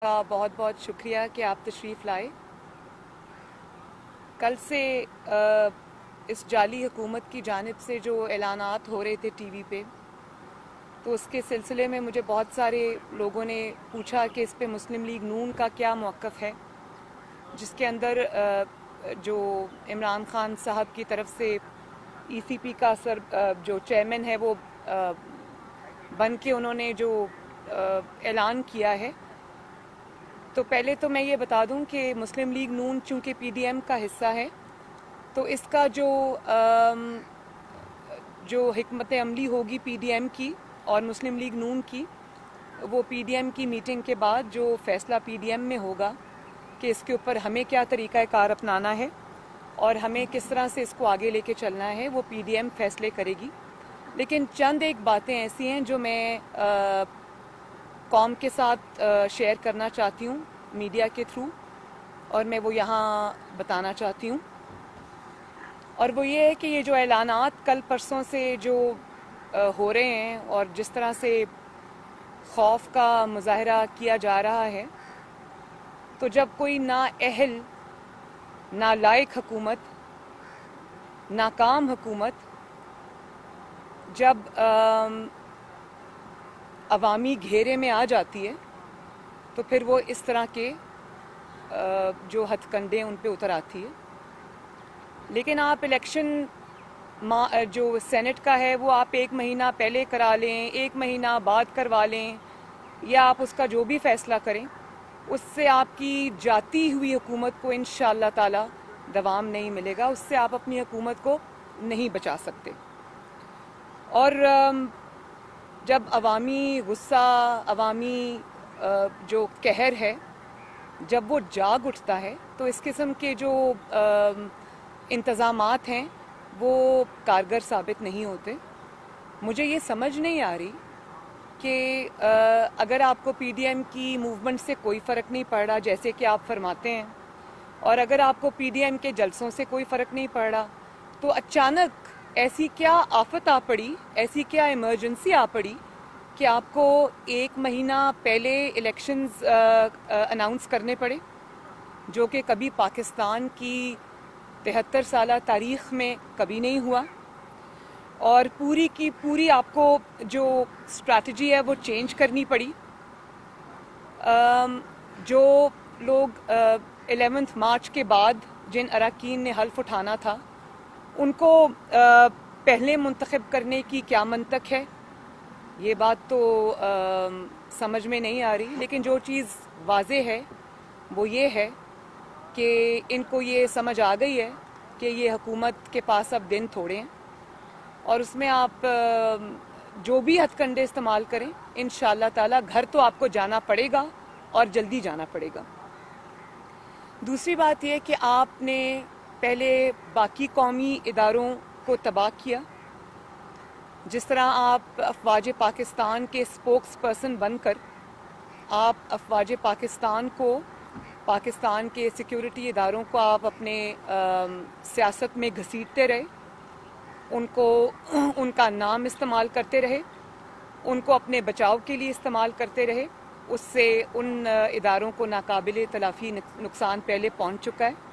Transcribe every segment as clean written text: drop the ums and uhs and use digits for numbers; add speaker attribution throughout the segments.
Speaker 1: کا बहुत बहुत शुक्रिया कि आप तशरीफ़ लाए। कल से इस जाली हुकूमत की जानिब से जो ऐलानात हो रहे थे टीवी पे, तो उसके सिलसिले में मुझे बहुत सारे लोगों ने पूछा कि इस पे मुस्लिम लीग नून का क्या मौक़िफ़ है, जिसके अंदर जो इमरान खान साहब की तरफ से ECP का जो चेयरमैन है वो बन के उन्होंने जो ऐलान किया है। तो पहले तो मैं ये बता दूं कि मुस्लिम लीग नून चूँकि PDM का हिस्सा है, तो इसका जो हिकमत अमली होगी PDM की और मुस्लिम लीग नून की, वो PDM की मीटिंग के बाद जो फ़ैसला PDM में होगा कि इसके ऊपर हमें क्या तरीक़ा कार अपनाना है और हमें किस तरह से इसको आगे लेके चलना है, वो PDM फ़ैसले करेगी। लेकिन चंद एक बातें ऐसी हैं जो मैं कौम के साथ शेयर करना चाहती हूँ मीडिया के थ्रू, और मैं वो यहाँ बताना चाहती हूँ। और वो ये है कि ये जो ऐलानात कल परसों से जो हो रहे हैं और जिस तरह से खौफ का मुजाहरा किया जा रहा है, तो जब कोई नाअहल, नालायक हुकूमत, नाकाम हुकूमत जब अवामी घेरे में आ जाती है, तो फिर वो इस तरह के जो हथकंडे उन पे उतर आती है। लेकिन आप इलेक्शन जो सेनेट का है वो आप 1 महीना पहले करा लें, 1 महीना बाद करवा लें, या आप उसका जो भी फ़ैसला करें, उससे आपकी जाती हुई हुकूमत को इंशाअल्लाह ताला दवाम नहीं मिलेगा, उससे आप अपनी हुकूमत को नहीं बचा सकते। और जब अवामी गुस्सा, अवामी जो कहर है, जब वो जाग उठता है, तो इस किस्म के जो इंतज़ामात हैं वो कारगर साबित नहीं होते। मुझे ये समझ नहीं आ रही कि अगर आपको PDM की मूवमेंट से कोई फ़र्क नहीं पड़ रहा, जैसे कि आप फरमाते हैं, और अगर आपको PDM के जलसों से कोई फ़र्क नहीं पड़ रहा, तो अचानक ऐसी क्या आफत आ पड़ी, ऐसी क्या इमरजेंसी आ पड़ी कि आपको 1 महीना पहले इलेक्शंस अनाउंस करने पड़े, जो कि कभी पाकिस्तान की 73 साला तारीख़ में कभी नहीं हुआ। और पूरी की पूरी आपको जो स्ट्रैटेजी है वो चेंज करनी पड़ी। जो लोग 11 मार्च के बाद जिन अरकान ने हल्फ उठाना था, उनको पहले मुंतखब करने की क्या मंतक है, ये बात तो समझ में नहीं आ रही। लेकिन जो चीज़ वाज़े है वो ये है कि इनको ये समझ आ गई है कि ये हुकूमत के पास अब दिन थोड़े हैं, और उसमें आप जो भी हथकंडे इस्तेमाल करें, इंशाअल्लाह ताला घर तो आपको जाना पड़ेगा और जल्दी जाना पड़ेगा। दूसरी बात यह कि आपने पहले बाकी कौमी इदारों को तबाह किया। जिस तरह आप अफवाज पाकिस्तान के स्पोक्स पर्सन बनकर आप अफवाज पाकिस्तान को, पाकिस्तान के सिक्योरिटी इदारों को आप अपने सियासत में घसीटते रहे, उनको उनका नाम इस्तेमाल करते रहे, उनको अपने बचाव के लिए इस्तेमाल करते रहे। उससे उन इदारों को नाकाबिले तलाफ़ी नुकसान पहले पहुंच चुका है।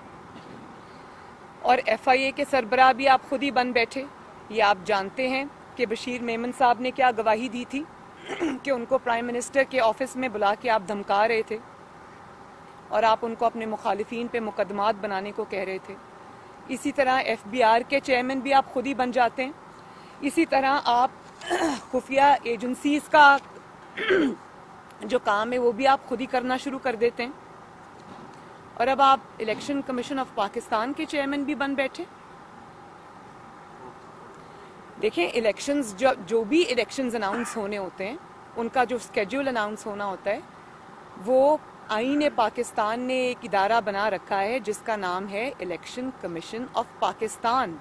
Speaker 1: और FIA के सरबराह भी आप खुद ही बन बैठे। ये आप जानते हैं कि बशीर मेमन साहब ने क्या गवाही दी थी कि उनको प्राइम मिनिस्टर के ऑफिस में बुला के आप धमका रहे थे और आप उनको अपने मुखालिफिन पे मुकदमात बनाने को कह रहे थे। इसी तरह FBR के चेयरमैन भी आप खुद ही बन जाते हैं। इसी तरह आप खुफिया एजेंसीज का जो काम है वो भी आप खुद ही करना शुरू कर देते हैं, और अब आप इलेक्शन कमीशन ऑफ पाकिस्तान के चेयरमैन भी बन बैठे। देखें, इलेक्शंस जो भी इलेक्शंस अनाउंस होने होते हैं, उनका जो स्केड्यूल अनाउंस होना होता है, वो आईन पाकिस्तान ने एक इदारा बना रखा है जिसका नाम है इलेक्शन कमीशन ऑफ पाकिस्तान।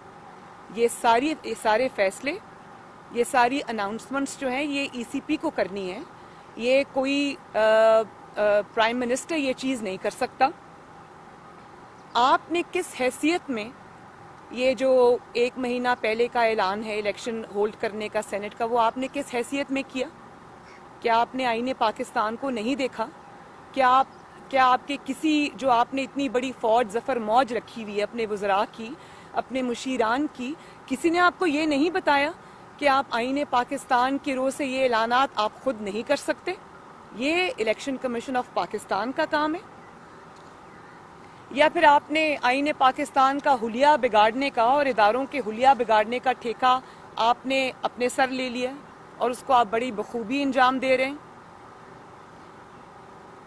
Speaker 1: ये सारे फैसले, ये सारी अनाउंसमेंट्स जो हैं, ये ECP को करनी है। ये कोई प्राइम मिनिस्टर ये चीज़ नहीं कर सकता। आपने किस हैसियत में ये जो 1 महीना पहले का ऐलान है इलेक्शन होल्ड करने का सेनेट का, वो आपने किस हैसियत में किया? क्या आपने आईने पाकिस्तान को नहीं देखा کیا آپ کے کسی جو آپ نے اتنی بڑی فوج ظفر موج رکھی ہوئی ہے اپنے وزراء کی، اپنے مشیران کی، کسی نے آپ کو یہ نہیں بتایا کہ آپ آئین پاکستان کے روز سے یہ اعلانات آپ خود نہیں کر سکتے؟ یہ الیکشن کمیشن آف پاکستان کا کام ہے؟ یا پھر آپ نے آئین پاکستان کا حلیہ بگاڑنے کا اور اداروں کے حلیہ بگاڑنے کا ٹھیکہ آپ نے اپنے سر لے لیا اور اس کو آپ بڑی بخوبی انجام دے رہے ہیں؟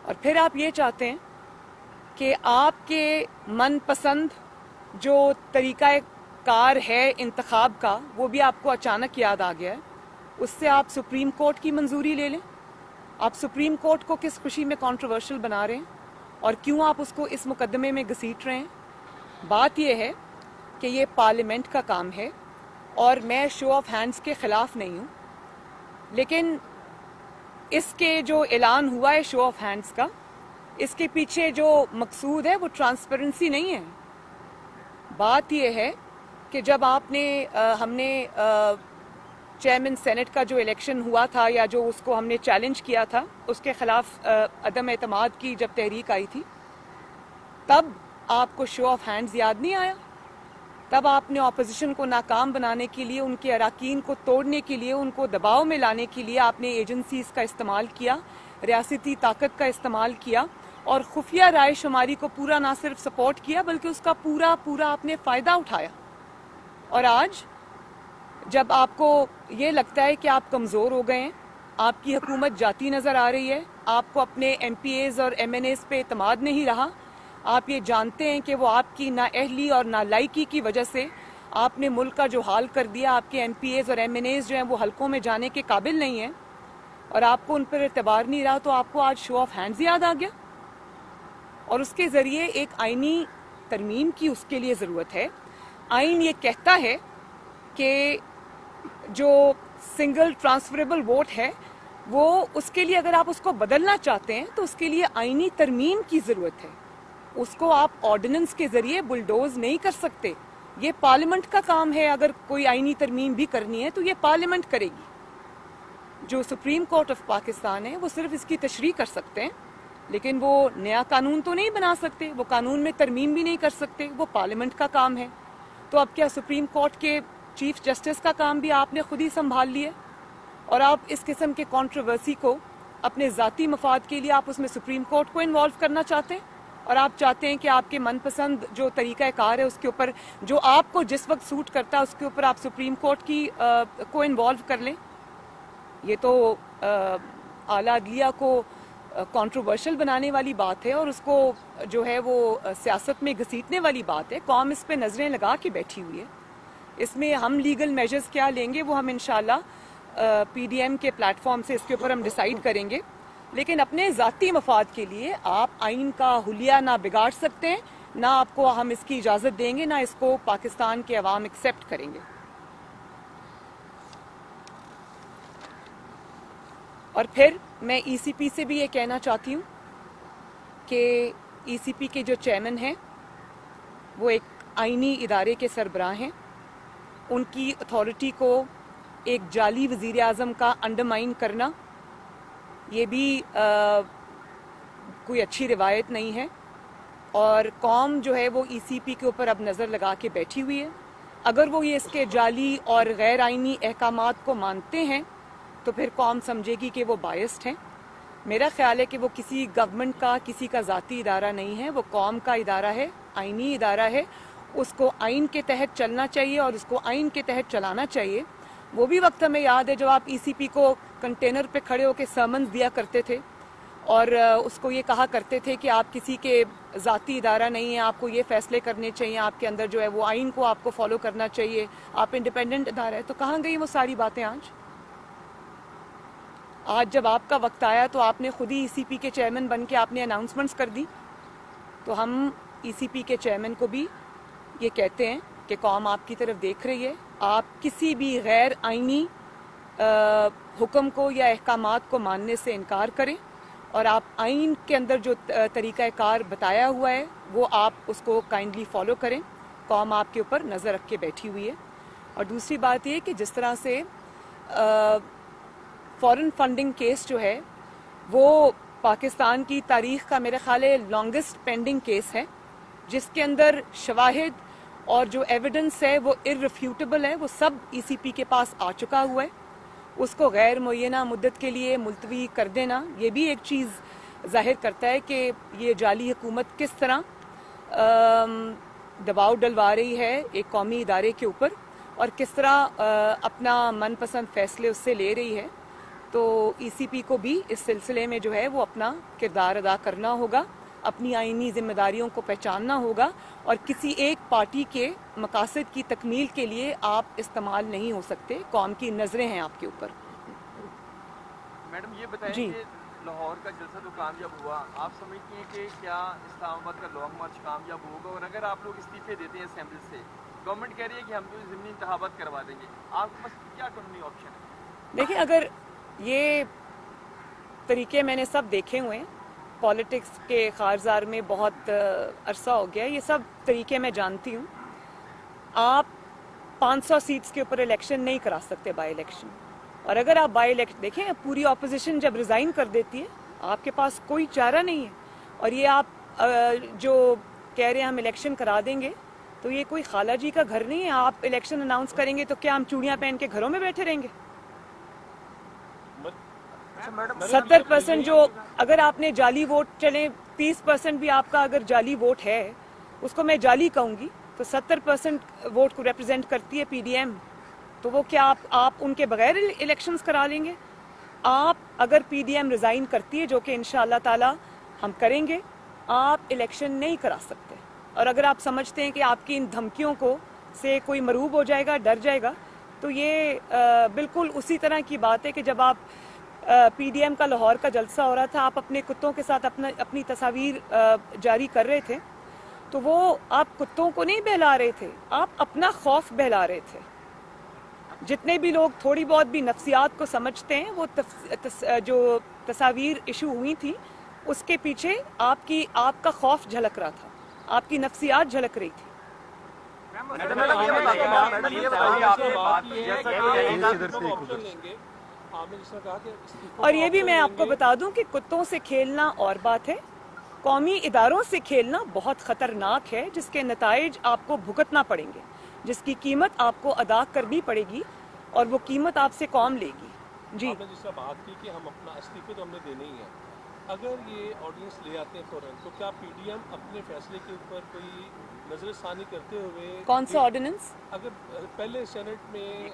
Speaker 1: اور پھر آپ یہ چاہتے ہیں کہ آپ کے من پسند جو طریقہ کار ہے انتخاب کا وہ بھی آپ کو اچانک یاد آ گیا ہے، اس سے آپ سپریم کورٹ کی منظوری لے لیں؟ آپ سپریم کورٹ کو کس خوشی میں کنٹروورشل بنا رہے ہیں اور کیوں آپ اس کو اس مقدمے میں گھسیٹ رہے ہیں؟ بات یہ ہے کہ یہ پارلیمنٹ کا کام ہے اور میں شو آف ہینڈز کے خلاف نہیں ہوں، لیکن اس کے جو اعلان ہوا ہے شو آف ہینڈز کا، اس کے پیچھے جو مقصود ہے وہ ٹرانسپیرنسی نہیں ہے۔ بات یہ ہے کہ جب ہم نے چیئرمین سینٹ کا جو الیکشن ہوا تھا یا جو اس کو ہم نے چیلنج کیا تھا، اس کے خلاف عدم اعتماد کی جب تحریک آئی تھی، تب آپ کو شو آف ہینڈز یاد نہیں آیا؟ تب آپ نے اپوزیشن کو ناکام بنانے کے لیے، ان کے اراکین کو توڑنے کے لیے، ان کو دباؤ میں لانے کے لیے آپ نے ایجنسیز کا استعمال کیا، ریاستی طاقت کا استعمال کیا اور خفیہ رائے شماری کو پورا نہ صرف سپورٹ کیا بلکہ اس کا پورا آپ نے فائدہ اٹھایا۔ اور آج جب آپ کو یہ لگتا ہے کہ آپ کمزور ہو گئے ہیں، آپ کی حکومت جاتی نظر آ رہی ہے، آپ کو اپنے ایم پی ایز اور ایم این ایز پہ اعتماد نہیں رہا، آپ یہ جانتے ہیں کہ وہ آپ کی نااہلی اور نالائکی کی وجہ سے آپ نے ملک کا جو حال کر دیا، آپ کے ایم پی ایز اور ایم این ایز جو ہیں وہ حلقوں میں جانے کے قابل نہیں ہیں اور آپ کو ان پر اعتبار نہیں رہا، تو آپ کو آج شو آف ہینڈز یاد آ گیا؟ اور اس کے ذریعے ایک آئینی ترمیم کی اس کے لیے ضرورت ہے۔ آئین یہ کہتا ہے کہ جو سنگل ٹرانسفریبل ووٹ ہے وہ اس کے لیے اگر آپ اس کو بدلنا چاہتے ہیں تو اس کے لیے آئینی ترمیم کی ضرورت ہے، اس کو آپ آرڈیننس کے ذریعے بلڈوز نہیں کر سکتے۔ یہ پارلیمنٹ کا کام ہے، اگر کوئی آئینی ترمیم بھی کرنی ہے تو یہ پارلیمنٹ کرے گی۔ جو سپریم کورٹ آف پاکستان ہے وہ صرف اس کی تشریح کر سکتے ہیں، لیکن وہ نیا قانون تو نہیں بنا سکتے، وہ قانون میں ترمیم بھی نہیں کر سکتے، وہ پارلیمنٹ کا کام ہے۔ تو اب کیا سپریم کورٹ کے چیف جسٹس کا کام بھی آپ نے خود ہی سنبھال لیا اور آپ اس قسم کے کنٹروورسی کو اپنے ذاتی مفاد کے لیے آپ اس میں سپریم کورٹ کو انوالو کرنا چاہتے ہیں، اور آپ چاہتے ہیں کہ آپ کے من پسند جو طریقہ کار ہے اس کے اوپر جو آپ کو جس وقت سوٹ کرتا ہے اس کے اوپر آپ سپریم کورٹ کو انوالو کر لیں۔ یہ تو اعلیٰ عدلیہ کو کنٹروورشل بنانے والی بات ہے اور اس کو جو ہے وہ سیاست میں گھسیٹنے والی بات ہے۔ قوم اس پہ نظریں لگا کے بیٹھی ہوئی ہے، اس میں ہم لیگل میجرز کیا لیں گے وہ ہم انشاءاللہ پی ڈی ایم کے پلیٹ فارم سے اس کے اوپر ہم ڈیسائیڈ کریں گے، لیکن اپنے ذاتی مفاد کے لیے آپ آئین کا حلیہ نہ بگاڑ سکتے ہیں، نہ آپ کو ہم اس کی اجازت دیں گے، نہ اس کو پاکستان کے عوام ایکسیپٹ کریں گے۔ اور پھر میں ای سی پی سے بھی یہ کہنا چاہتی ہوں کہ ای سی پی کے جو چیئرمین ہیں وہ ایک آئینی ادارے کے سربراہ ہیں، ان کی اتھارٹی کو ایک جعلی وزیر اعظم کا انڈرمائن کرنا یہ بھی کوئی اچھی روایت نہیں ہے، اور قوم جو ہے وہ ای سی پی کے اوپر اب نظر لگا کے بیٹھی ہوئی ہے۔ اگر وہ یہ اس کے جعلی اور غیر آئینی احکامات کو مانتے ہیں تو پھر قوم سمجھے گی کہ وہ بائسڈ ہیں۔ میرا خیال ہے کہ وہ کسی گورنمنٹ کا، کسی کا ذاتی ادارہ نہیں ہے، وہ قوم کا ادارہ ہے، آئینی ادارہ ہے، اس کو آئین کے تحت چلنا چاہیے اور اس کو آئین کے تحت چلانا چاہیے۔ وہ بھی وقت ہمیں یاد ہے جب آپ ای سی پی کو کنٹینر پہ کھڑے ہو کے سرمنز دیا کرتے تھے اور اس کو یہ کہا کرتے تھے کہ آپ کسی کے ذاتی ادارہ نہیں ہیں، آپ کو یہ فیصلے کرنے چاہیے، آپ کے اندر جو ہے وہ آئین کو آپ کو فالو کرنا چاہیے، آپ انڈیپینڈنٹ ادارہ ہے۔ تو کہاں گئی وہ ساری باتیں آج جب آپ کا وقت آیا تو آپ نے خود ہی ای سی پی کے چیئرمین بن کے آپ نے اناؤنسمنٹس کر دی۔ تو ہم ای سی پی کے چیئرمین کو بھی یہ کہتے ہیں کہ قوم آپ کی طرف دیکھ رہی ہے، آپ کسی بھی غیر آئینی حکم کو یا احکامات کو ماننے سے انکار کریں اور آپ آئین کے اندر جو طریقہ کار بتایا ہوا ہے وہ آپ اس کو کائنڈلی فالو کریں۔ قوم آپ کے اوپر نظر رکھ کے بیٹھی ہوئی ہے۔ اور دوسری بات یہ کہ جس طرح سے فورن فنڈنگ کیس جو ہے وہ پاکستان کی تاریخ کا میرے خیال ہے لانگسٹ پینڈنگ کیس ہے، جس کے اندر شواہد اور جو ایویڈنس ہے وہ ارریفیوٹیبل ہے، وہ سب ای سی پی کے پاس آ چکا ہوا ہے. اس کو غیر معینہ مدت کے لیے ملتوی کر دینا یہ بھی ایک چیز ظاہر کرتا ہے کہ یہ جعلی حکومت کس طرح دباؤ ڈلوا رہی ہے ایک قومی ادارے کے اوپر، اور کس طرح اپنا من پسند فیصلے اس سے لے رہی ہے. تو ای سی پی کو بھی اس سلسلے میں جو ہے وہ اپنا کردار ادا کرنا ہوگا، اپنی آئینی ذمہ داریوں کو پہچاننا ہوگا، اور کسی ایک پارٹی کے مقاصد کی تکمیل کے لیے آپ استعمال نہیں ہو سکتے. قوم کی نظریں ہیں آپ کے اوپر.
Speaker 2: میڈم یہ بتائیں کہ لاہور کا جلسہ تو کامیاب ہوا، آپ سمجھتی ہیں کہ کیا اسلام آباد کا لانگ مارچ کامیاب ہوگا؟ اور اگر آپ لوگ استعفے دیتے ہیں اسمبلی سے، گورنمنٹ کہہ رہی ہے کہ ہم جو ضمنی انتخابات کروا دیں گے، آپ کے پاس کیا قانونی آپشن ہے؟
Speaker 1: دیکھیں، اگر یہ طریقے میں نے سب دیکھے ہوئے ہیں، پالیٹکس کے خارزار میں بہت عرصہ ہو گیا، یہ سب طریقے میں جانتی ہوں. آپ 500 سیٹس کے اوپر الیکشن نہیں کرا سکتے بائی الیکشن، اور اگر آپ بائی الیکشن دیکھیں، پوری اپوزیشن جب ریزائن کر دیتی ہے آپ کے پاس کوئی چارہ نہیں ہے. اور یہ آپ جو کہہ رہے ہیں ہم الیکشن کرا دیں گے، تو یہ کوئی خالہ جی کا گھر نہیں ہے. آپ الیکشن اناؤنس کریں گے تو کیا ہم چوڑیاں پہن کے گھروں میں بیٹھے رہیں گے؟ 70% جو اگر آپ نے جعلی ووٹ، چلیں 30% بھی آپ کا اگر جعلی ووٹ ہے، اس کو میں جعلی کہوں گی، تو 70% ووٹ کو ریپرزینٹ کرتی ہے پی ڈی ایم. تو وہ کیا آپ ان کے بغیر الیکشنز کرا لیں گے؟ آپ اگر پی ڈی ایم ریزائن کرتی ہے، جو کہ انشاءاللہ تعالی ہم کریں گے، آپ الیکشن نہیں کرا سکتے. اور اگر آپ سمجھتے ہیں کہ آپ کی ان دھمکیوں کو سے کوئی مرعوب ہو جائے گا، ڈر جائے گا، تو یہ بالکل اسی طرح کی بات ہے کہ جب آپ پی ڈی ایم کا لاہور کا جلسہ ہو رہا تھا، آپ اپنے کتوں کے ساتھ اپنی تصاویر جاری کر رہے تھے، تو وہ آپ کتوں کو نہیں بہلا رہے تھے، آپ اپنا خوف بہلا رہے تھے. جتنے بھی لوگ تھوڑی بہت بھی نفسیات کو سمجھتے ہیں، وہ جو تصاویر ایشو ہوئی تھی اس کے پیچھے آپ کا خوف جھلک رہا تھا، آپ کی نفسیات جھلک رہی تھی. اور یہ بھی میں آپ کو بتا دوں کہ کتوں سے کھیلنا اور بات ہے، قومی اداروں سے کھیلنا بہت خطرناک ہے، جس کے نتائج آپ کو بھگتنا پڑیں گے، جس کی قیمت آپ کو ادا کرنی پڑے گی، اور وہ قیمت آپ سے قوم لے گی. جی،
Speaker 3: آپ نے جس طرح بات کی کہ ہم اپنا استعفے تو ہم نے دینے ہی ہے، اگر یہ آرڈیننس لے آتے ہیں فوراً، تو کیا پی ڈی ایم اپنے فیصلے کے اوپر کوئی نظر ثانی کرتے ہوئے،
Speaker 1: کون سا آرڈیننس؟
Speaker 3: اگر پہلے سینٹ میں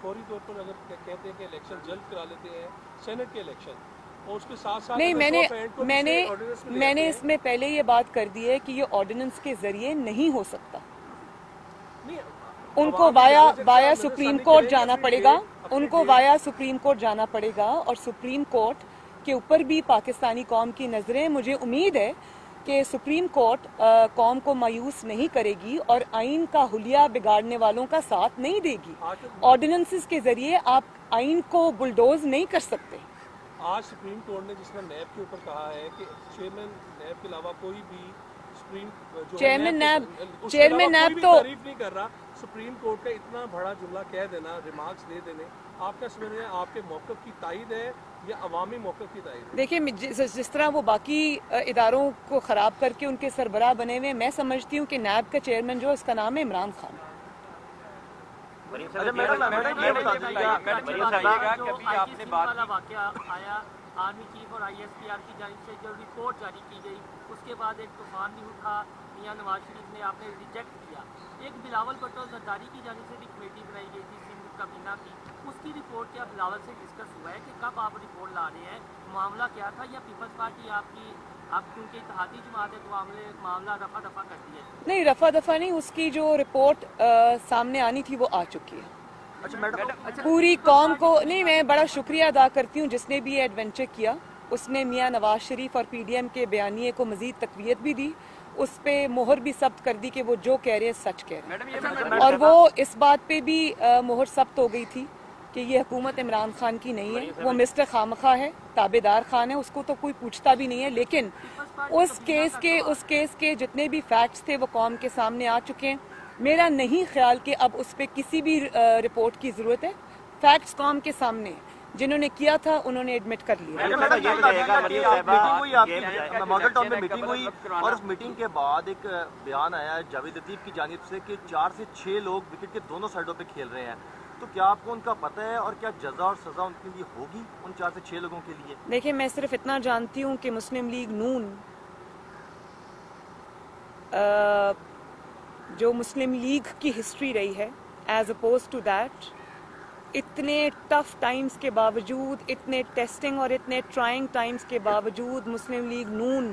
Speaker 3: فوری طور پر اگر کہتے ہیں کہ الیکشن جلد کرا لیتے ہیں سینٹ کے الیکشن، اور اس کے ساتھ ساتھ
Speaker 1: نہیں، میں نے اس میں پہلے یہ بات کر دی ہے کہ یہ آرڈیننس کے ذریعے نہیں ہو سکتا. ان کو وایا سپریم کورٹ جانا پڑے گا، ان کو وایا سپریم کورٹ جانا پڑے گا، اور سپریم کورٹ کے اوپر بھی پاکستانی قوم کی نظریں. مجھے امید ہے کہ سپریم کورٹ قوم کو مایوس نہیں کرے گی اور آئین کا حلیہ بگاڑنے والوں کا ساتھ نہیں دے گی. آرڈیننسز کے ذریعے آپ آئین کو بلڈوز نہیں کر سکتے.
Speaker 3: آج سپریم کورٹ نے جس طرح نیب کے اوپر کہا ہے کہ چیئرمین نیب کے علاوہ کوئی بھی
Speaker 1: چیئرمین نیب تو
Speaker 3: تعریف نہیں کر رہا. سپریم کورٹ کا اتنا بڑا جملہ کہہ دینا، ریمارکس دے دینے، آپ کا سمجھ رہے ہیں آپ کے موقف کی تائید ہے یا عوامی موقف کی تائید ہے؟
Speaker 1: دیکھیں، جس طرح وہ باقی اداروں کو خراب کر کے ان کے سربراہ بنے ہوئے، میں سمجھتی ہوں کہ نیب کا چیئرمین جو اس کا نام ہے عمران خان.
Speaker 4: آرمی چیف اور آئی ایس پی آر کی جانب سے جو رپورٹ جاری کی گئی، اس کے بعد ایک طوفان بھی اٹھا، میاں نواز شریف نے آپ نے ریجیکٹ کیا. ایک بلاول بھٹو زرداری کی جانب سے بھی کمیٹی بنائی گئی تھی سندھ کابینہ کی، اس کی رپورٹ کیا بلاول سے ڈسکس ہوا ہے کہ کب آپ رپورٹ لا رہے ہیں، معاملہ کیا تھا، یا پیپلز پارٹی آپ کیونکہ اتحادی جماعت ہے تو معاملہ رفع دفع کر دیا ہے؟
Speaker 1: نہیں، رفع دفع نہیں، اس کی جو رپورٹ سامنے آنی تھی وہ آ چکی ہے. پوری قوم کو نہیں، میں بڑا شکریہ ادا کرتی ہوں جس نے بھی یہ ایڈونچر کیا. اس نے میاں نواز شریف اور پی ڈی ایم کے بیانیے کو مزید تقویت بھی دی، اس پہ مہر بھی ثبت کر دی کہ وہ جو کہہ رہے ہیں سچ کہہ رہے ہیں. اور وہ اس بات پہ بھی مہر ثبت ہو گئی تھی کہ یہ حکومت عمران خان کی نہیں ہے، وہ مسٹر خامخواہ ہے، تابع دار خان ہے، اس کو تو کوئی پوچھتا بھی نہیں ہے. لیکن اس کیس کے جتنے بھی فیکٹس تھے وہ قوم کے سامنے آ چکے ہیں. میرا نہیں خیال کہ اب اس پہ کسی بھی رپورٹ کی ضرورت ہے. فیکٹس قوم کے سامنے ہیں. जिन्होंने किया था उन्होंने एडमिट कर लिया।
Speaker 5: मॉडल टाउन में मीटिंग हुई और उस मीटिंग के बाद एक बयान आया जावेद लतीफ की जानिब से कि 4 से 6 लोग विकेट के दोनों साइडों पे खेल रहे हैं, तो क्या आपको उनका पता है और क्या जजा और सजा उनके लिए होगी उन 4 से 6 लोगों के लिए?
Speaker 1: देखिए, मैं सिर्फ इतना जानती हूँ कि मुस्लिम लीग नून जो मुस्लिम लीग की हिस्ट्री रही है, एज अपोज टू दैट, इतने टफ टाइम्स के बावजूद, इतने टेस्टिंग और इतने ट्राइंग टाइम्स के बावजूद मुस्लिम लीग नून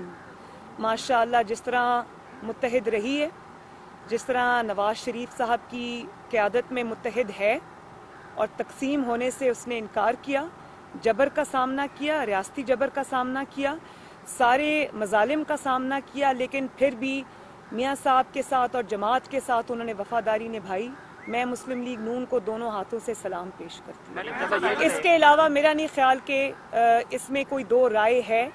Speaker 1: माशाअल्लाह जिस तरह मुत्तहिद रही है, जिस तरह नवाज शरीफ साहब की क़यादत में मुत्तहिद है और तकसीम होने से उसने इनकार किया, जबर का सामना किया, रियासती जबर का सामना किया, सारे मजालिम का सामना किया, लेकिन फिर भी मियाँ साहब के साथ और जमात के साथ उन्होंने वफादारी निभाई। मैं मुस्लिम लीग नून को दोनों हाथों से सलाम पेश करती हूँ। इसके अलावा मेरा नहीं ख्याल कि इसमें कोई दो राय है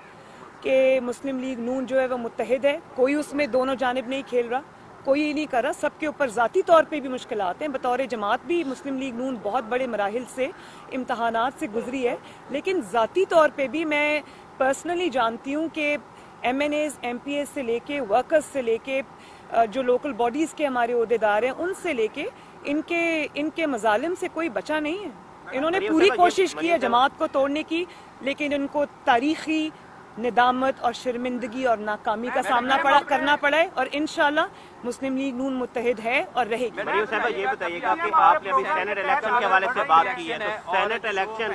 Speaker 1: कि मुस्लिम लीग नून जो है वो मुत्तहिद है। कोई उसमें दोनों जानिब नहीं खेल रहा, कोई नहीं कर रहा। सबके ऊपर ज़ाती तौर पे भी मुश्किलात हैं। बतौर जमात भी मुस्लिम लीग नून बहुत बड़े मराहिल से, इम्तहानात से गुजरी है, लेकिन ज़ाती तौर पे भी मैं पर्सनली जानती हूँ कि MNAs, MPAs से लेके वर्कर्स से लेके जो लोकल बॉडीज़ के हमारे ओहदेदार हैं, उनसे लेके इनके मजालिम से कोई बचा नहीं है। इन्होंने पूरी कोशिश की है जमात को तोड़ने की, लेकिन इनको तारीखी निदामत और शर्मिंदगी और नाकामी का सामना करना पड़ा है, और इंशाल्लाह मुस्लिम लीग नून मुत्तहिद है और रहेगी।
Speaker 6: मरियम साहबा, ये बताइएगा कि आपने अभी सेनेट इलेक्शन के हवाले से बात की है, तो सेनेट इलेक्शन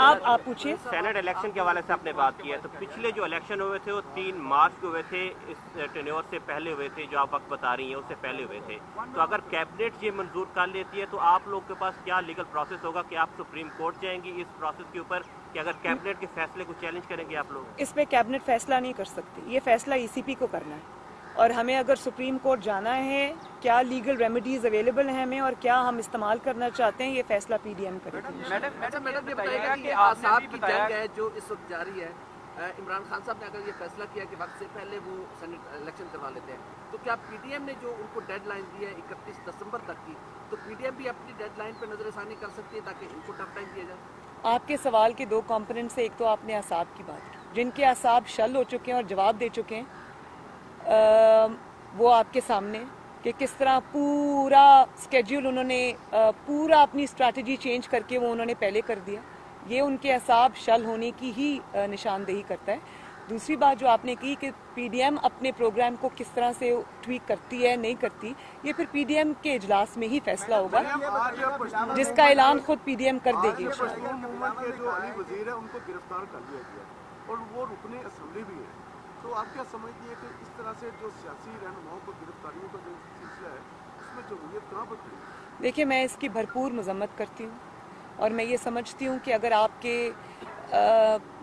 Speaker 1: आप पूछिए।
Speaker 6: सेनेट इलेक्शन के हवाले से आपने बात की है, तो पिछले जो इलेक्शन हुए थे वो 3 मार्च को हुए थे, इस टेन्योर से पहले हुए थे, जो आप वक्त बता रही हैं उससे पहले हुए थे। तो अगर कैबिनेट ये मंजूर कर लेती है तो आप लोग के पास क्या लीगल प्रोसेस होगा कि आप सुप्रीम कोर्ट जाएंगी इस प्रोसेस के ऊपर, कि अगर कैबिनेट के फैसले को चैलेंज करेंगे आप लोग?
Speaker 1: इस पे कैबिनेट फैसला नहीं कर सकती, ये फैसला ECP को करना है, और हमें अगर सुप्रीम कोर्ट जाना है, क्या लीगल रेमेडीज अवेलेबल हैं हमें और क्या हम इस्तेमाल करना चाहते हैं, ये फैसला PDM करेगी।
Speaker 7: मैडम ये बताइएगा कि आसाद की जंग है जो इस वक्त जारी है, इमरान खान साहब ने अगर ये फैसला किया कि वक्त से पहले वो सेनेट इलेक्शन करवा लेते हैं, तो क्या PDM ने जो उनको डेडलाइन दी है 31 दिसंबर तक की, तो PDM भी अपनी डेडलाइन पर नजरसानी कर सकती है ताकि इनको टफ टाइम दिया जाए?
Speaker 1: आपके सवाल के 2 कंपोनेंट्स से, एक तो आपने असाब की बात की, जिनके असाब शल हो चुके हैं और जवाब दे चुके हैं, वो आपके सामने कि किस तरह पूरा स्केड्यूल उन्होंने पूरा अपनी स्ट्रैटेजी चेंज करके वो उन्होंने पहले कर दिया। ये उनके असाब शल होने की ही निशानदेही करता है। दूसरी बात जो आपने की कि PDM अपने प्रोग्राम को किस तरह से ट्वीक करती है नहीं करती, ये फिर PDM के इजलास में ही फैसला होगा, जिसका ऐलान खुद PDM कर देगी।
Speaker 8: पश्तून मूवमेंट के जो अली वजीर है उनको गिरफ्तार कर लिया गया और वो रुकने असेंबली भी है, तो आप क्या समझती है कि इस तरह से जो सियासी रहनुमाओं को गिरफ्तारियों का जो सिलसिला है उसमें जमहूरियत कहाँ पर खड़ी?
Speaker 1: देखिए, मैं इसकी भरपूर मजम्मत करती हूँ और मैं ये समझती हूँ कि अगर आपके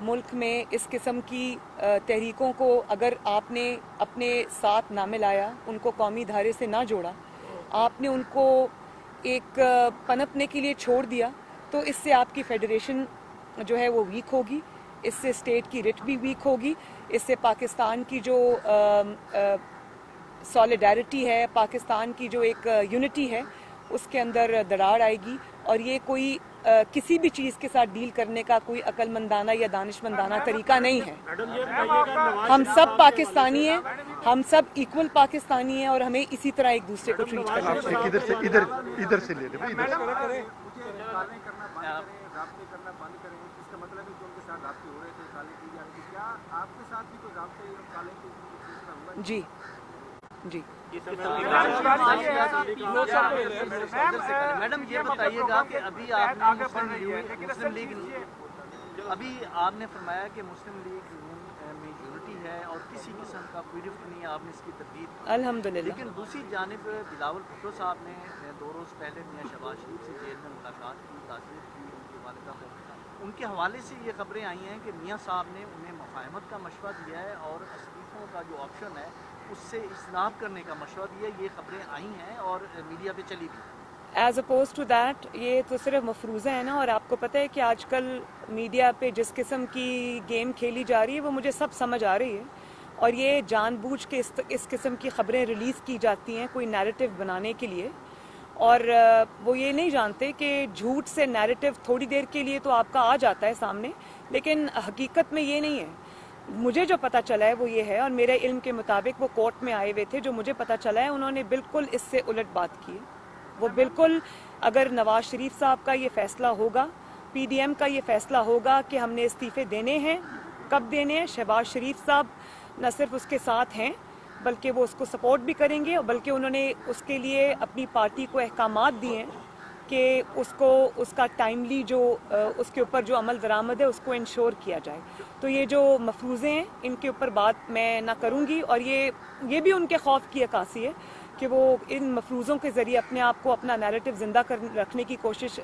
Speaker 1: मुल्क में इस किस्म की तहरीकों को अगर आपने अपने साथ ना मिलाया, उनको कौमी धारे से ना जोड़ा, आपने उनको एक पनपने के लिए छोड़ दिया, तो इससे आपकी फेडरेशन जो है वो वीक होगी, इससे स्टेट की रिट भी वीक होगी, इससे पाकिस्तान की जो सॉलिडारिटी है, पाकिस्तान की जो एक यूनिटी है, उसके अंदर दरार आएगी। और ये कोई किसी भी चीज़ के साथ डील करने का कोई अक्लमंदाना या दानिशमंदाना तरीका नहीं है। हम सब पाकिस्तानी हैं, हम सब इक्वल पाकिस्तानी हैं और हमें इसी तरह एक दूसरे को ट्रीट करना चाहिए।
Speaker 8: इधर से ले
Speaker 1: जी जी।
Speaker 7: मैडम ये बताइएगा कि अभी आपने फरमाया कि मुस्लिम लीग में यूनिटी है और किसी किस्म का कोई रिफ्ट नहीं है, आपने इसकी तरदीद
Speaker 1: अल्हम्दुलिल्लाह।
Speaker 7: लेकिन दूसरी जानिब बिलावल भुट्टो साहब ने 2 रोज़ पहले मियां शहबाज शरीफ से जेल में मुलाकात की, ताज़ीर की उनकी वालिदा को। उनके हवाले से ये खबरें आई हैं कि मियां साहब ने उन्हें मुफाहमत का मशवरा दिया है और इस्तीफ़ों का जो ऑप्शन है उससे इस्लाम करने का मशवरा दिया। ये खबरें आई हैं और मीडिया पे चली भी।
Speaker 1: एज अपोज टू दैट, ये तो सिर्फ मफरूज़ा है ना, और आपको पता है कि आजकल मीडिया पे जिस किस्म की गेम खेली जा रही है वो मुझे सब समझ आ रही है, और ये जानबूझ के इस किस्म की खबरें रिलीज़ की जाती हैं कोई नैरेटिव बनाने के लिए, और वो ये नहीं जानते कि झूठ से नैरेटिव थोड़ी देर के लिए तो आपका आ जाता है सामने, लेकिन हकीकत में ये नहीं है। मुझे जो पता चला है वो ये है, और मेरे इल्म के मुताबिक वो कोर्ट में आए हुए थे, जो मुझे पता चला है उन्होंने बिल्कुल इससे उलट बात की है। वो बिल्कुल, अगर नवाज शरीफ साहब का ये फैसला होगा, पीडीएम का ये फैसला होगा कि हमने इस्तीफे देने हैं, कब देने हैं, शहबाज शरीफ साहब न सिर्फ उसके साथ हैं बल्कि वो उसको सपोर्ट भी करेंगे, और बल्कि उन्होंने उसके लिए अपनी पार्टी को अहकामात दिए हैं कि उसको उसका टाइमली जो उसके ऊपर जो अमल दरामद है उसको इंश्योर किया जाए। तो ये जो मफरूज़े हैं इनके ऊपर बात मैं ना करूँगी, और ये भी उनके खौफ की अक्कासी है कि वो इन मफरूज़ों के ज़रिए अपने आप को, अपना नैरेटिव ज़िंदा रखने की कोशिश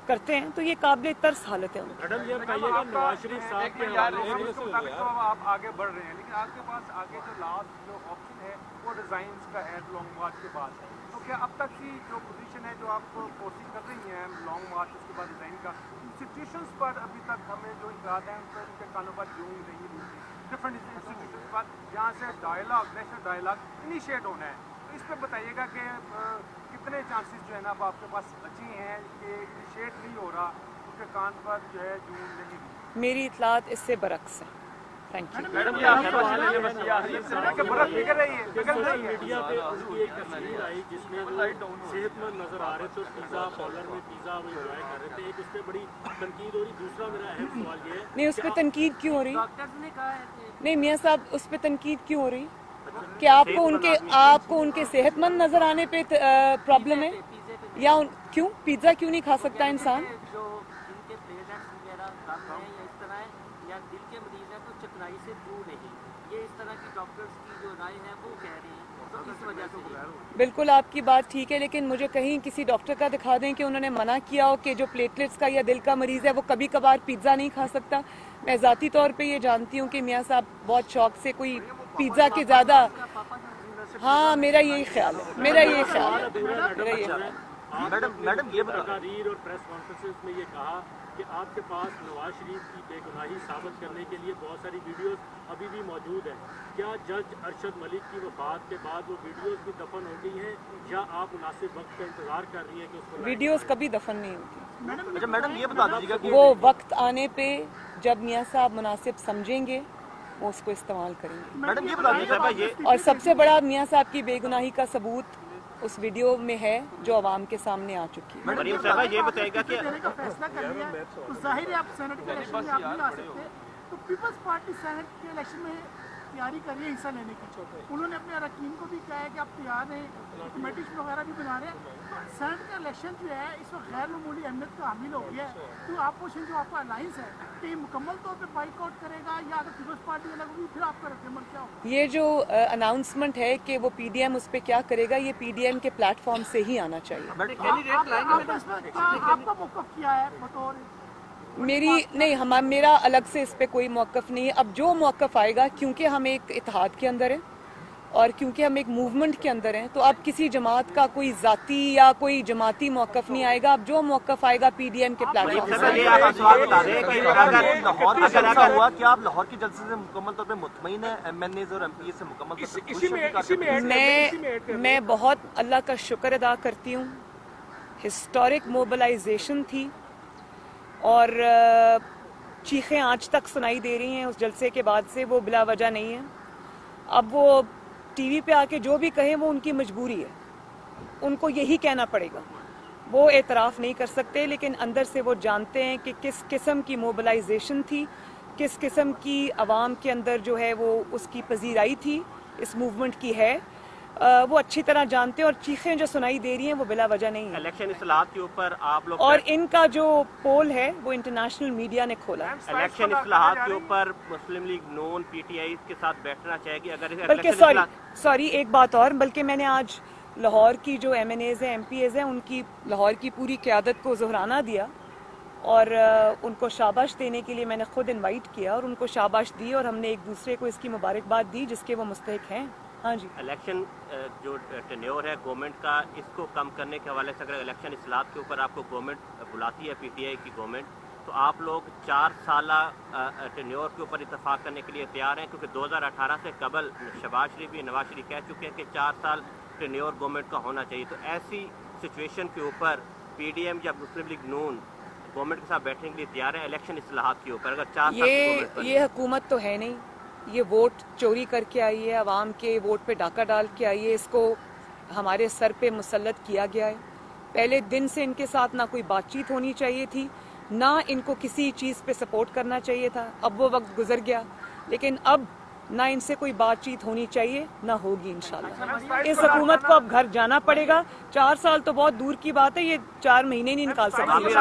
Speaker 1: करते हैं। तो ये काबिल तर्स हालत है।
Speaker 9: मैडम ये बताइएगा, नवाज शरीफ साहब के हवाले से तो आप आगे बढ़ रहे हैं, लेकिन आपके पास आगे जो लास्ट जो ऑप्शन है वो रिजाइंस का है लॉन्ग मार्च के बाद है। तो क्या अब तक की जो पोजीशन है जो आप फोर्सिंग कर रही हैं लॉन्ग मार्च उसके बाद रिजाइन का, सिचुएशंस पर अभी तक हमें जो इतराज़ हैं उन पर उनके कानों पर यूँ ही नहीं मिलती, डिफरेंट इंस्टीट्यूशन पर जहाँ से डायलॉग, नेशनल डायलॉग इनिशिएट होना है। तो इस पर बताइएगा कि कितने चांसेस जो है ना अब आपके पास बचे हैं कि इनिशिएट नहीं हो रहा, उसके कान पर जो है जून नहीं।
Speaker 1: मेरी इतलात इससे बरक्स है। Thank you.
Speaker 9: मैडम ये आपका सवाल है, बस ये बरफ बिगड़ रही है, बिगड़ रही है। मीडिया पे उसकी एक तस्वीर आई जिसमें वो सेहतमंद नजर आ रहे थे, पिज़्ज़ा पार्लर में पिज़्ज़ा वो एंजॉय कर रहे थे। एक उस पर बड़ी तनकीद हो रही, दूसरा मेरा अहम सवाल ये है,
Speaker 1: नहीं उस पर तनकीद क्यों हो रही?
Speaker 4: डॉक्टर्स ने कहा है
Speaker 1: नहीं मियाँ साहब, उस पर तनकीद क्यों हो रही कि आपको उनके सेहतमंद नजर आने पे प्रॉब्लम है, या क्यों पिज्जा क्यों नहीं खा सकता इंसान?
Speaker 4: जो जिनके पेरेंट्स वगैरह कम हैं या इस तरह है या दिल के मरीज हैं तो चिकनाई से दूर रही, ये इस तरह की डॉक्टर्स की जो राय है वो कह रही हैं, तो इस वजह से।
Speaker 1: बिल्कुल आपकी बात ठीक है, लेकिन मुझे कहीं किसी डॉक्टर का दिखा दें कि उन्होंने मना किया हो कि जो प्लेटलेट्स का या दिल का मरीज है वो कभी कभार पिज्जा नहीं खा सकता। मैं ज़ाती तौर पे ये जानती हूँ कि मियाँ साहब बहुत शौक से कोई पिज्जा के ज़्यादा, हाँ मेरा यही ख्याल है, मेरा यही ख्याल है।
Speaker 5: मैडम ये
Speaker 9: तकारीर और प्रेस कॉन्फ्रेंसेस में ये कहा कि आपके पास नवाज शरीफ की बेगुनाही साबित करने के लिए बहुत सारी वीडियोस अभी भी मौजूद हैं। क्या जज अरशद मलिक की वफात के बाद वो वीडियोस भी दफन हो गई हैं, या आप मुनासिब वक्त का इंतजार कर रही हैं कि उसको?
Speaker 1: वीडियोस कभी दफन नहीं होती।
Speaker 5: अच्छा मैडम ये बता दीजिएगा कि
Speaker 1: वो वक्त आने पे जब मियाँ साहब मुनासिब समझेंगे वो उसको इस्तेमाल करेंगे।
Speaker 5: मैडम ये बता दीजिएगा,
Speaker 1: और सबसे बड़ा मियाँ साहब की बेगुनाही का सबूत उस वीडियो में है जो अवाम के सामने आ चुकी है।
Speaker 6: मरीम साहबा ये बताएगा कि
Speaker 10: फैसला कर लिया है तो जाहिर है आप सेनेट के इलेक्शन में आप नहीं आ सकते, तो पीपल्स पार्टी सेनेट के इलेक्शन में तैयारी कर रही है हिस्सा लेने की। उन्होंने अपने अरकान को भी कहा है कि आप तैयार हैं, कमेटी वगैरह भी बना रहे हैं। सेनेट का इलेक्शन जो है इस वक्त गैर मामूली अहमियत का हामिल हो गया है, तो अपोजिशन जो आपका अलायंस है कि मुकम्मल तौर पर बाइकआउट करेगा या अगर पीपल्स पार्टी अलग होगी फिर आपका रद्दमल क्या होगा?
Speaker 1: ये जो अनाउंसमेंट है कि वो पीडीएम उस पर क्या करेगा, ये पीडीएम के प्लेटफॉर्म से ही आना चाहिए।
Speaker 10: आपका मौक़िफ़ क्या है बतौर?
Speaker 1: मेरा अलग से इस पे कोई मौक़िफ़ नहीं है। अब जो मौक़िफ़ आएगा, क्योंकि हम एक इत्तेहाद के अंदर हैं और क्योंकि हम एक मूवमेंट के अंदर हैं, तो अब किसी जमात का कोई ज़ाती या कोई जमाती मौक़िफ़ नहीं आएगा। अब जो मौक़िफ़ आएगा पीडीएम के प्लेटफॉर्म से।
Speaker 5: हुआ कि आप लाहौर की जलसे से मुकम्मल तौर पे मुतमईन है, एमएनएज़ और एमपीए से मुकम्मल?
Speaker 1: मैं बहुत अल्लाह का शुक्र अदा करती हूँ। हिस्टोरिक मोबिलाइजेशन थी और चीखें आज तक सुनाई दे रही हैं उस जलसे के बाद से, वो बिला वजह नहीं है। अब वो टीवी पे आके जो भी कहें वो उनकी मजबूरी है, उनको यही कहना पड़ेगा। वो एतराफ़ नहीं कर सकते, लेकिन अंदर से वो जानते हैं कि किस किस्म की मोबिलाइजेशन थी, किस किस्म की आवाम के अंदर जो है वो उसकी पजीराई थी, इस मूवमेंट की है। वो अच्छी तरह जानते हैं और चीखें जो सुनाई दे रही हैं वो बिला वजह नहीं है।
Speaker 6: इलेक्शन इस्लाहात के ऊपर आप लोग,
Speaker 1: और इनका जो पोल है वो इंटरनेशनल मीडिया ने खोला है।
Speaker 6: इलेक्शन इस्लाहात के ऊपर मुस्लिम लीग नून पीटीआई के साथ बैठना चाहेगी अगर?
Speaker 1: बल्कि सॉरी एक बात और, बल्कि मैंने आज लाहौर की जो एमएनएज़ हैं, एमपीएज़ हैं, उनकी लाहौर की पूरी क़यादत को ज़ोहराना दिया और उनको शाबाश देने के लिए मैंने खुद इनवाइट किया और उनको शाबाश दी और हमने एक दूसरे को इसकी मुबारकबाद दी जिसके वो मुस्तहिक हैं। हाँ जी।
Speaker 6: इलेक्शन जो टेन्योर है गवर्नमेंट का, इसको कम करने के हवाले से अगर इलेक्शन इस्लाहात के ऊपर आपको गवर्नमेंट बुलाती है, पीटीआई की गवर्नमेंट, तो आप लोग 4 साल टेन्योर के ऊपर इत्तेफाक करने के लिए तैयार हैं? क्योंकि 2018 से कबल शहबाज शरीफ भी, नवाज शरीफ कह चुके हैं कि 4 साल टेन्योर गवर्नमेंट का होना चाहिए। तो ऐसी सिचुएशन के ऊपर PDM या मुस्लिम लीग नून गवर्नमेंट के साथ बैठने के लिए तैयार है इलेक्शन इस्लाहात के ऊपर? अगर 4 साल
Speaker 1: ये हुकूमत तो है नहीं, ये वोट चोरी करके आई है, अवाम के वोट पे डाका डाल के आई है, इसको हमारे सर पे मुसल्लत किया गया है। पहले दिन से इनके साथ ना कोई बातचीत होनी चाहिए थी, ना इनको किसी चीज़ पे सपोर्ट करना चाहिए था। अब वो वक्त गुजर गया, लेकिन अब ना इनसे कोई बातचीत होनी चाहिए, ना होगी इंशाल्लाह। इस हुकूमत को अब घर जाना पड़ेगा। 4 साल तो बहुत दूर की बात है, ये 4 महीने नहीं निकाल सकती।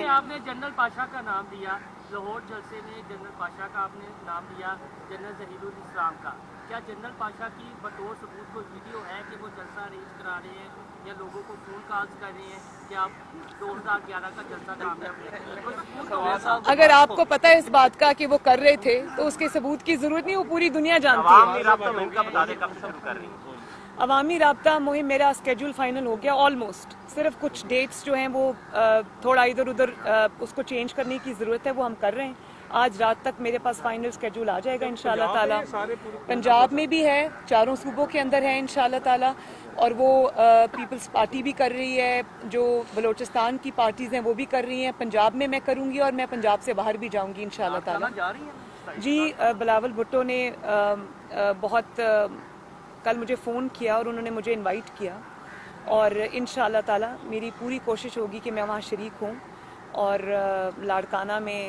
Speaker 4: आपने जनरल पाशा का नाम दिया, लाहौर जलसे में जनरल पाशा का आपने नाम दिया, जनरल जहीरुल इस्लाम का। क्या जनरल पाशा की बतौर सबूत कोई वीडियो है कि वो जलसा अरेंज करा रहे हैं या लोगों को फोन कॉल्स कर रहे हैं कि आप 2011 का जलसा कामयाब?
Speaker 1: अगर आपको पता है इस बात का कि वो कर रहे थे तो उसके सबूत की जरूरत नहीं, वो पूरी दुनिया जानती है। अवामी राब्ता मुहिम मेरा स्केड्यूल फाइनल हो गया ऑलमोस्ट। सिर्फ कुछ डेट्स जो हैं वो थोड़ा इधर उधर उसको चेंज करने की ज़रूरत है, वो हम कर रहे हैं। आज रात तक मेरे पास फाइनल स्केड्यूल आ जाएगा इंशाल्लाह ताला। पंजाब में भी है, 4 सूबों के अंदर है इंशाल्लाह ताला, और वो पीपल्स पार्टी भी कर रही है, जो बलोचिस्तान की पार्टीज़ हैं वो भी कर रही हैं। पंजाब में मैं करूँगी और मैं पंजाब से बाहर भी जाऊँगी इंशाल्लाह ताला। जी, बिलावल भुट्टो ने बहुत कल मुझे फ़ोन किया और उन्होंने मुझे इनवाइट किया, और इंशाल्लाह ताला मेरी पूरी कोशिश होगी कि मैं वहाँ शरीक हूँ और लाड़काना में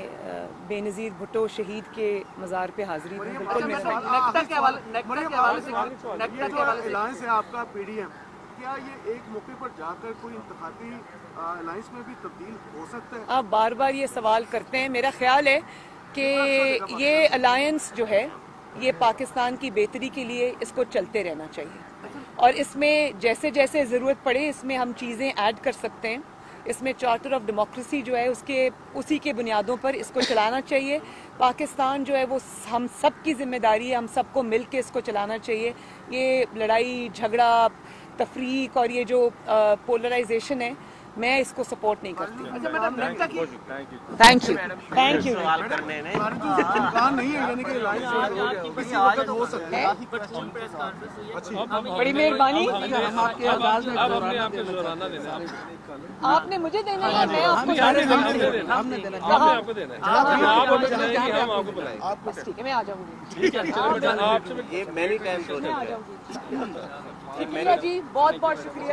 Speaker 1: बेनज़ीर भुट्टो शहीद के मज़ार पे हाज़िरी दूँ। बिल्कुल
Speaker 8: अलायंस है आपका PDM, क्या ये एक मौके पर जाकर कोई इंतखाबी अलायंस में भी तब्दील हो सकता है?
Speaker 1: आप बार बार ये सवाल करते हैं। मेरा ख्याल है कि ये अलायंस जो है ये पाकिस्तान की बेहतरी के लिए इसको चलते रहना चाहिए, और इसमें जैसे जैसे ज़रूरत पड़े इसमें हम चीज़ें ऐड कर सकते हैं। इसमें चार्टर ऑफ डेमोक्रेसी जो है उसी के बुनियादों पर इसको चलाना चाहिए। पाकिस्तान जो है वो हम सब की जिम्मेदारी है, हम सबको मिल के इसको चलाना चाहिए। ये लड़ाई झगड़ा तफरीक और ये जो पोलराइजेशन है, मैं इसको सपोर्ट नहीं करती। Thank you. बड़ी मेहरबानी। आपने मुझे देना है, मैं आपको ठीक है, मैं आ जाऊंगी।
Speaker 6: ये मैनी टाइम
Speaker 1: मैं आ जाऊंगी। जी बहुत बहुत शुक्रिया।